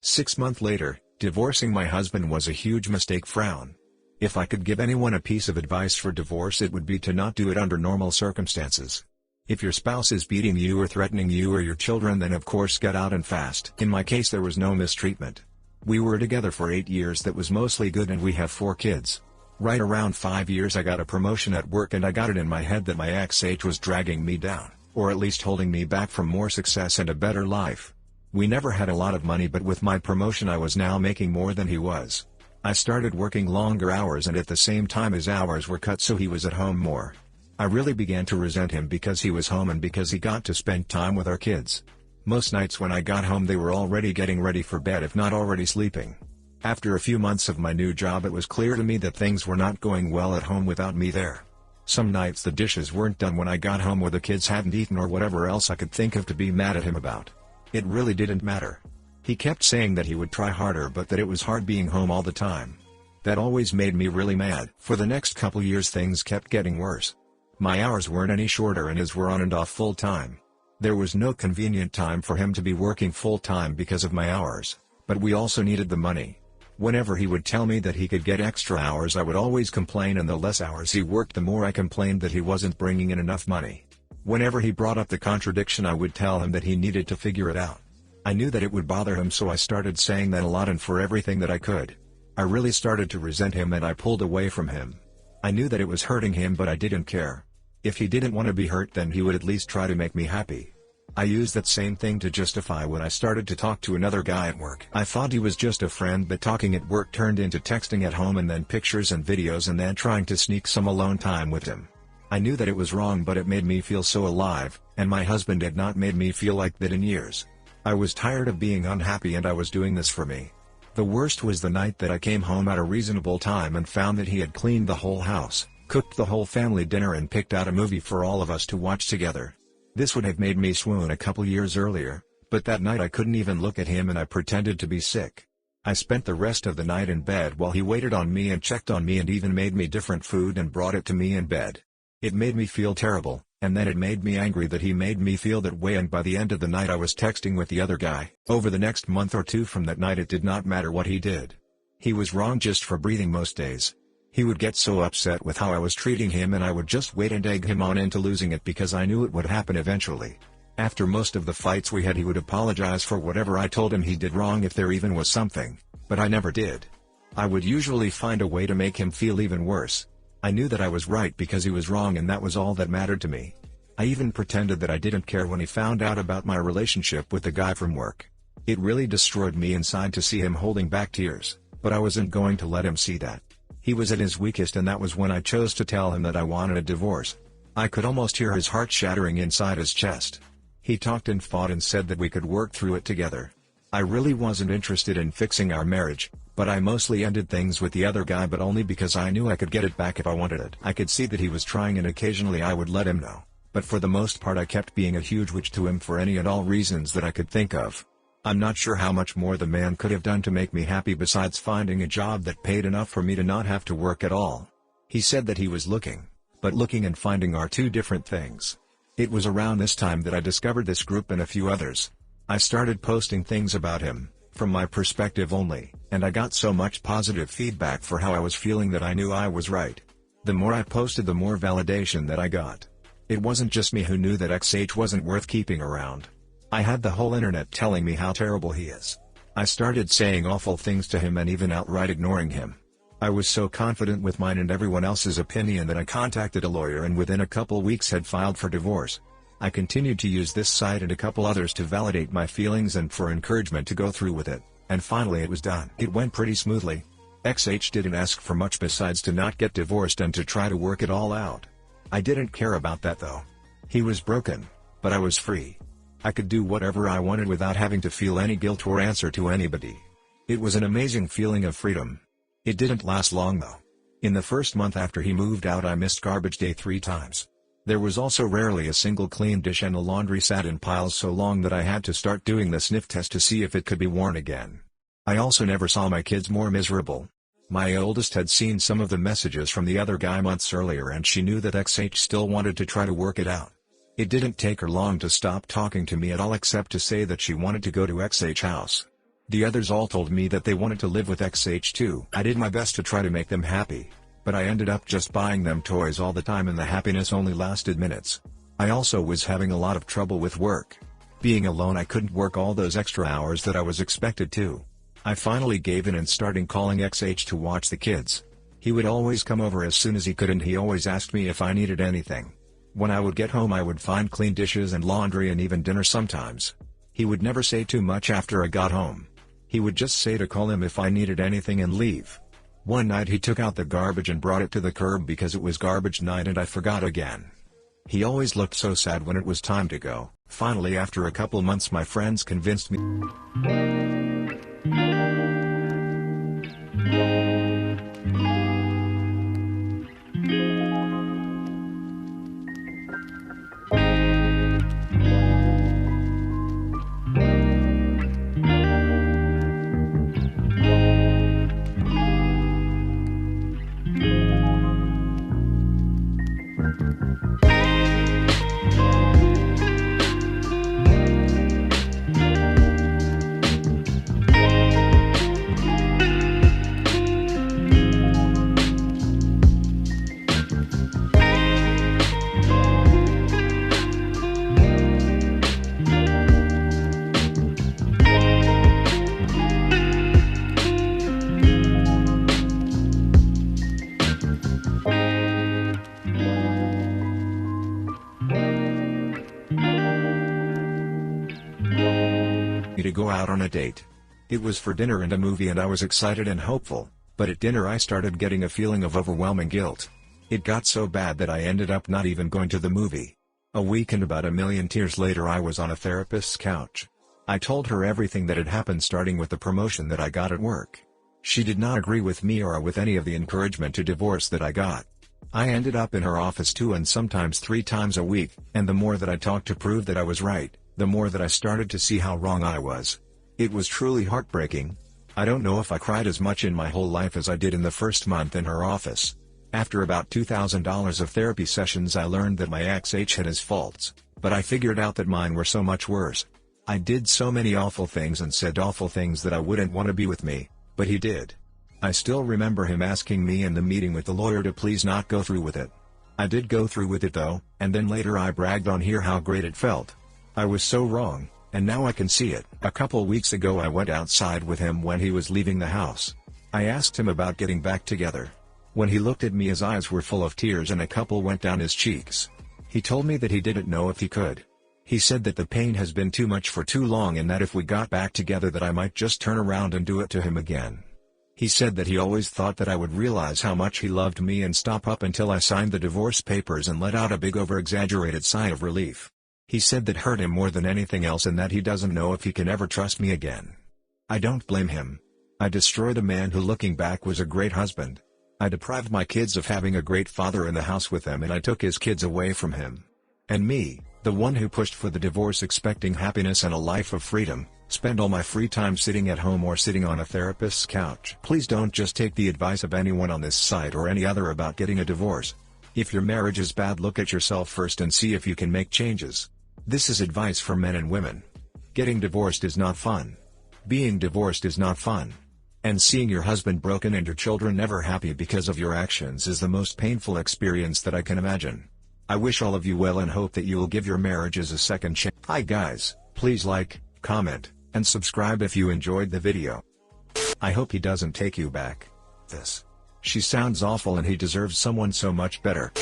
6 months later, divorcing my husband was a huge mistake. Frown. If I could give anyone a piece of advice for divorce, it would be to not do it under normal circumstances. If your spouse is beating you or threatening you or your children, then of course get out and fast. In my case, there was no mistreatment. We were together for 8 years. That was mostly good, and we have 4 kids. Right around 5 years I got a promotion at work, and I got it in my head that my ex was dragging me down, or at least holding me back from more success and a better life. We never had a lot of money, but with my promotion I was now making more than he was. I started working longer hours, and at the same time his hours were cut, so he was at home more. I really began to resent him because he was home and because he got to spend time with our kids. Most nights when I got home they were already getting ready for bed, if not already sleeping. After a few months of my new job, it was clear to me that things were not going well at home without me there. Some nights the dishes weren't done when I got home, or the kids hadn't eaten, or whatever else I could think of to be mad at him about. It really didn't matter. He kept saying that he would try harder, but that it was hard being home all the time. That always made me really mad. For the next couple years things kept getting worse. My hours weren't any shorter, and his were on and off full time. There was no convenient time for him to be working full time because of my hours, but we also needed the money. Whenever he would tell me that he could get extra hours, I would always complain, and the less hours he worked, the more I complained that he wasn't bringing in enough money. Whenever he brought up the contradiction, I would tell him that he needed to figure it out. I knew that it would bother him, so I started saying that a lot and for everything that I could. I really started to resent him, and I pulled away from him. I knew that it was hurting him, but I didn't care. If he didn't want to be hurt, then he would at least try to make me happy. I used that same thing to justify when I started to talk to another guy at work. I thought he was just a friend, but talking at work turned into texting at home, and then pictures and videos, and then trying to sneak some alone time with him. I knew that it was wrong, but it made me feel so alive, and my husband had not made me feel like that in years. I was tired of being unhappy, and I was doing this for me. The worst was the night that I came home at a reasonable time and found that he had cleaned the whole house, cooked the whole family dinner, and picked out a movie for all of us to watch together. This would have made me swoon a couple years earlier, but that night I couldn't even look at him, and I pretended to be sick. I spent the rest of the night in bed while he waited on me and checked on me, and even made me different food and brought it to me in bed. It made me feel terrible, and then it made me angry that he made me feel that way, and by the end of the night I was texting with the other guy. Over the next month or two from that night, it did not matter what he did. He was wrong just for breathing most days. He would get so upset with how I was treating him, and I would just wait and egg him on into losing it because I knew it would happen eventually. After most of the fights we had, he would apologize for whatever I told him he did wrong, if there even was something, but I never did. I would usually find a way to make him feel even worse. I knew that I was right because he was wrong, and that was all that mattered to me. I even pretended that I didn't care when he found out about my relationship with the guy from work. It really destroyed me inside to see him holding back tears, but I wasn't going to let him see that. He was at his weakest, and that was when I chose to tell him that I wanted a divorce. I could almost hear his heart shattering inside his chest. He talked and fought and said that we could work through it together. I really wasn't interested in fixing our marriage, but I mostly ended things with the other guy, but only because I knew I could get it back if I wanted it. I could see that he was trying, and occasionally I would let him know, but for the most part I kept being a huge witch to him for any and all reasons that I could think of. I'm not sure how much more the man could have done to make me happy besides finding a job that paid enough for me to not have to work at all. He said that he was looking, but looking and finding are two different things. It was around this time that I discovered this group and a few others. I started posting things about him, from my perspective only, and I got so much positive feedback for how I was feeling that I knew I was right. The more I posted, the more validation that I got. It wasn't just me who knew that XH wasn't worth keeping around. I had the whole internet telling me how terrible he is. I started saying awful things to him and even outright ignoring him. I was so confident with mine and everyone else's opinion that I contacted a lawyer, and within a couple weeks had filed for divorce. I continued to use this site and a couple others to validate my feelings and for encouragement to go through with it, and finally it was done. It went pretty smoothly. XH didn't ask for much besides to not get divorced and to try to work it all out. I didn't care about that though. He was broken, but I was free. I could do whatever I wanted without having to feel any guilt or answer to anybody. It was an amazing feeling of freedom. It didn't last long though. In the first month after he moved out, I missed garbage day 3 times. There was also rarely a single clean dish, and the laundry sat in piles so long that I had to start doing the sniff test to see if it could be worn again. I also never saw my kids more miserable. My oldest had seen some of the messages from the other guy months earlier, and she knew that XH still wanted to try to work it out. It didn't take her long to stop talking to me at all, except to say that she wanted to go to XH house. The others all told me that they wanted to live with XH too. I did my best to try to make them happy, but I ended up just buying them toys all the time and the happiness only lasted minutes. I also was having a lot of trouble with work. Being alone, I couldn't work all those extra hours that I was expected to. I finally gave in and started calling XH to watch the kids. He would always come over as soon as he could and he always asked me if I needed anything. When I would get home I would find clean dishes and laundry and even dinner sometimes. He would never say too much after I got home. He would just say to call him if I needed anything and leave. One night he took out the garbage and brought it to the curb because it was garbage night and I forgot again. He always looked so sad when it was time to go. Finally, after a couple months, my friends convinced me. To go out on a date. It was for dinner and a movie and I was excited and hopeful, but at dinner I started getting a feeling of overwhelming guilt. It got so bad that I ended up not even going to the movie. A week and about a million tears later I was on a therapist's couch. I told her everything that had happened, starting with the promotion that I got at work. She did not agree with me or with any of the encouragement to divorce that I got. I ended up in her office 2 and sometimes 3 times a week, and the more that I talked to prove that I was right, the more that I started to see how wrong I was. It was truly heartbreaking. I don't know if I cried as much in my whole life as I did in the first month in her office. After about $2,000 of therapy sessions I learned that my XH had his faults, but I figured out that mine were so much worse. I did so many awful things and said awful things that I wouldn't want to be with me, but he did. I still remember him asking me in the meeting with the lawyer to please not go through with it. I did go through with it though, and then later I bragged on here how great it felt. I was so wrong, and now I can see it. A couple weeks ago I went outside with him when he was leaving the house. I asked him about getting back together. When he looked at me his eyes were full of tears and a couple went down his cheeks. He told me that he didn't know if he could. He said that the pain has been too much for too long and that if we got back together that I might just turn around and do it to him again. He said that he always thought that I would realize how much he loved me and stop up until I signed the divorce papers and let out a big over-exaggerated sigh of relief. He said that hurt him more than anything else and that he doesn't know if he can ever trust me again. I don't blame him. I destroyed a man who, looking back, was a great husband. I deprived my kids of having a great father in the house with them and I took his kids away from him. And me, the one who pushed for the divorce expecting happiness and a life of freedom, spend all my free time sitting at home or sitting on a therapist's couch. Please don't just take the advice of anyone on this site or any other about getting a divorce. If your marriage is bad, look at yourself first and see if you can make changes. This is advice for men and women. Getting divorced is not fun. Being divorced is not fun. And seeing your husband broken and your children never happy because of your actions is the most painful experience that I can imagine. I wish all of you well and hope that you will give your marriages a second chance. Hi guys, please like, comment, and subscribe if you enjoyed the video. I hope he doesn't take you back. She sounds awful and he deserves someone so much better.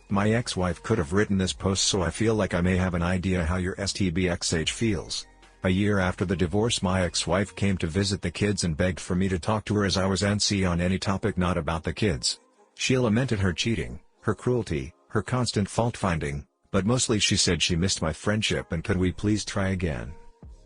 My ex-wife could have written this post, so I feel like I may have an idea how your STBXH feels. A year after the divorce, my ex-wife came to visit the kids and begged for me to talk to her as I was antsy on any topic not about the kids. She lamented her cheating, her cruelty, her constant fault-finding, but mostly she said she missed my friendship and could we please try again.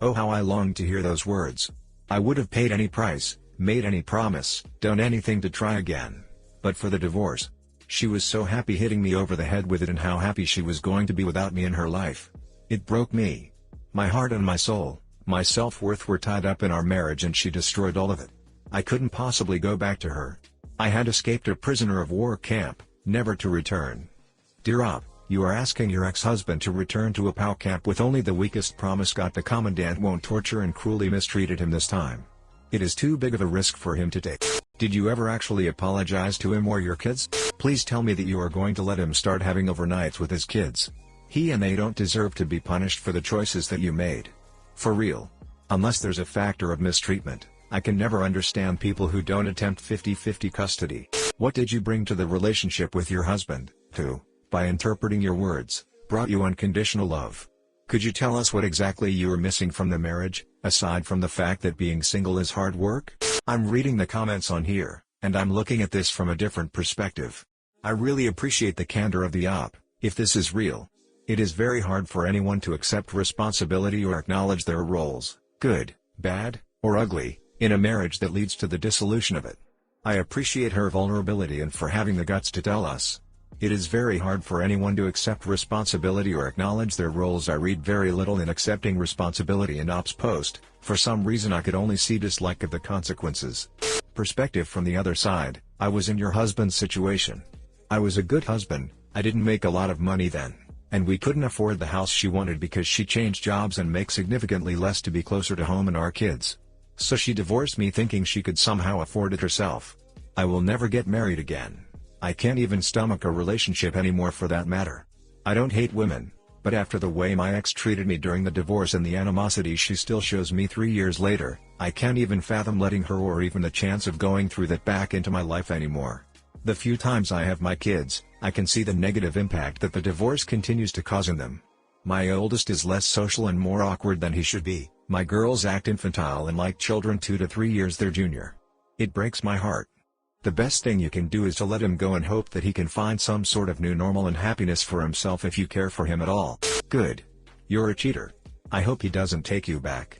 Oh, how I longed to hear those words. I would have paid any price, made any promise, done anything to try again. But for the divorce. She was so happy hitting me over the head with it and how happy she was going to be without me in her life. It broke me. My heart and my soul, my self-worth were tied up in our marriage and she destroyed all of it. I couldn't possibly go back to her. I had escaped a prisoner of war camp, never to return. Dear Op, You are asking your ex-husband to return to a POW camp with only the weakest promise God the commandant won't torture and cruelly mistreated him this time. It is too big of a risk for him to take. Did you ever actually apologize to him or your kids? Please tell me that you are going to let him start having overnights with his kids. He and they don't deserve to be punished for the choices that you made. For real. Unless there's a factor of mistreatment, I can never understand people who don't attempt 50-50 custody. What did you bring to the relationship with your husband, who, by interpreting your words, brought you unconditional love? Could you tell us what exactly you were missing from the marriage, aside from the fact that being single is hard work? I'm reading the comments on here, and I'm looking at this from a different perspective. I really appreciate the candor of the op. If this is real, it is very hard for anyone to accept responsibility or acknowledge their roles, good, bad, or ugly, in a marriage that leads to the dissolution of it. I appreciate her vulnerability and for having the guts to tell us. It is very hard for anyone to accept responsibility or acknowledge their roles. I read very little in accepting responsibility in Op's post. For some reason I could only see dislike of the consequences. Perspective from the other side. I was in your husband's situation. I was a good husband. I didn't make a lot of money then, and we couldn't afford the house she wanted because she changed jobs and makes significantly less to be closer to home and our kids. So she divorced me thinking she could somehow afford it herself. I will never get married again. I can't even stomach a relationship anymore for that matter. I don't hate women, but after the way my ex treated me during the divorce and the animosity she still shows me 3 years later, I can't even fathom letting her or even the chance of going through that back into my life anymore. The few times I have my kids, I can see the negative impact that the divorce continues to cause in them. My oldest is less social and more awkward than he should be. My girls act infantile and like children 2 to 3 years their junior. It breaks my heart. The best thing you can do is to let him go and hope that he can find some sort of new normal and happiness for himself if you care for him at all. Good. You're a cheater. I hope he doesn't take you back.